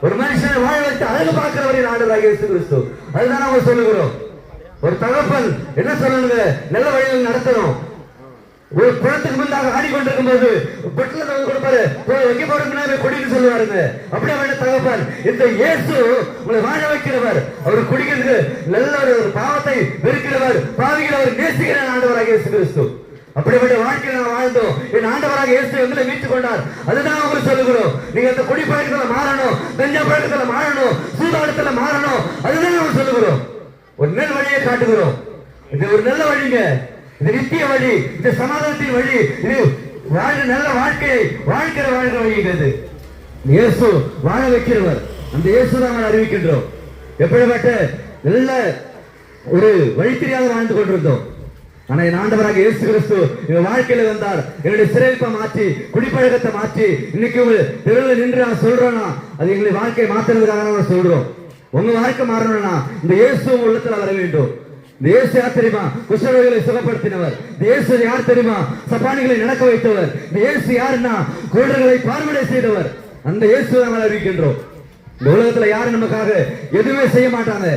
ஒரு மனுஷனை வாழ வைத்து அழகு பார்க்கிறவரின் ஆண்டவராகிய இயேசு கிறிஸ்து. அதுதான் அவங்க சொல்லுகிறோம். ஒரு தகப்பன் என்ன சொல்லணுங்க, நல்ல வழியில் நடத்தணும். ஒரு குளத்துக்கு முன்னாக ஆடிக்கொண்டிருக்கும் போது பெட்ல கொடுப்பாரு, வைக்க போறது குடின்னு சொல்லுவாருங்க. அப்படியே வேணும் தகப்பன். இந்த இயேசு உங்களை வாழ வைக்கிறவர். அவர் குடிக்கிறது நல்ல ஒரு பாவத்தை வெறுக்கிறவர், பாவிக்கிறவர், நேசிக்கிற ஆண்டவராகிய இயேசு கிறிஸ்து. அப்படிப்பட்ட வாழ்க்கையை நான் வாழ்ந்தோம். என் ஆண்டவராக இயேசு எங்களை மீட்டுக் கொண்டார். அதுதான் உங்களுக்கு சொல்லுகிறோம். நீங்க அந்த குடி பழக்கத்துல மாறணும், கஞ்சா பழக்கத்துல மாறணும், சூதாட்டத்துல மாறணும். அதுதான் நம்ம சொல்லுகிறோம். ஒரு நல்ல வழியை காட்டுகிறோம். இது ஒரு நல்ல வழிங்க. இது நித்திய வழி, இது சமாதானத்தின் வழி, இது நல்ல வாழ்க்கையை வாழ்க்கிற வழிங்கிறது. இயேசு வாழ வைக்கிறவர். அந்த இயேசு தான் அறிவிக்கின்றோம். எப்படிப்பட்ட நல்ல ஒரு வழி தெரியாத வாழ்ந்து கொண்டிருந்தோம். ஆனா என் ஆண்டவராக இயேசு கிறிஸ்து எங்க வாழ்க்கையில வந்தார். என்னுடைய சிறைப்பை மாற்றி, குடிப்பழக்கத்தை மாற்றி, இன்னைக்கு உங்க தெருவில் நின்று நான் சொல்றேன்னா அது எங்களுடைய வாழ்க்கையை மாத்துறதுக்காக நான் சொல்றோம். உங்க வாழ்க்கை மாறணும்னா இந்த இயேசு உள்ளத்துல வர வேண்டும். இந்த இயேசு யார் தெரியுமா? குஷ்டரோகிகளை சுகப்படுத்தினவர். இந்த இயேசு யார் தெரியுமா? சப்பானிகளை நடக்க வைத்தவர். இந்த இயேசு யாருன்னா குருடர்களை பார்வையை செய்தவர். அந்த இயேசு நாங்கள் அறிவிக்கின்றோம். இந்த உலகத்துல யாரும் நமக்காக எதுவுமே செய்ய மாட்டாங்க.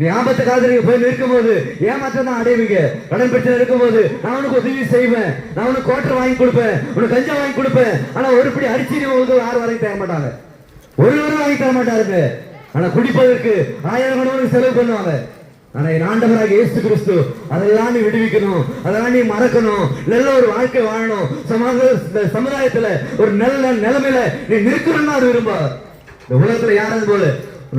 நீ ஆபத்து காலத்துல போய் நிற்கும் போது ஏமாற்றம் தான் அடைவீங்க. கடன் பிரச்சனை இருக்கும் போது நான் உனக்கு உதவி செய்வேன், நான் உனக்கு கோட்டர் வாங்கி கொடுப்பேன், உனக்கு கஞ்சா வாங்கி கொடுப்பேன். ஆனா ஒருபடி அரிசி உங்களுக்கு யாரும் வாங்கி தர மாட்டாங்க, ஒருவரும் வாங்கி தர மாட்டாருங்க. ஆனா குடிப்பதற்கு 1000 கணவனுக்கு செலவு பண்ணுவாங்க. ஆனா என் ஆண்டவராக இயேசு கிறிஸ்து அதெல்லாம் நீ விடுவிக்கணும், அதெல்லாம் நீ மறக்கணும், நல்ல ஒரு வாழ்க்கை வாழணும், சமுதாயத்துல ஒரு நல்ல நிலைமையில நீ நிற்கணும்னு அது விரும்பார். இந்த உலகத்துல யாரும் போல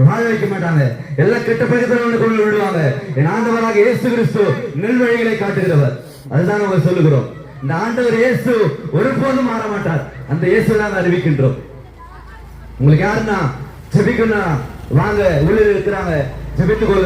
வாழ வைக்க மாட்டாங்க. எல்லாம் கெட்ட பழக்கத்தில் கொண்டு விடுவாங்க. என் ஆண்டவராக இயேசு கிறிஸ்து நெல் வழிகளை காட்டுகிறவர். அதுதான் நம்ம சொல்லுகிறோம். இந்த ஆண்டவர் இயேசு ஒருபோதும் மாற மாட்டார். அந்த இயேசு தான் அறிவிக்கின்றோம். உங்களுக்கு யாருன்னா ஜெபிக்கணும் வாங்க, உள்ள இருக்கிறாங்க, ஜெபித்துக் கொள்ளுங்க.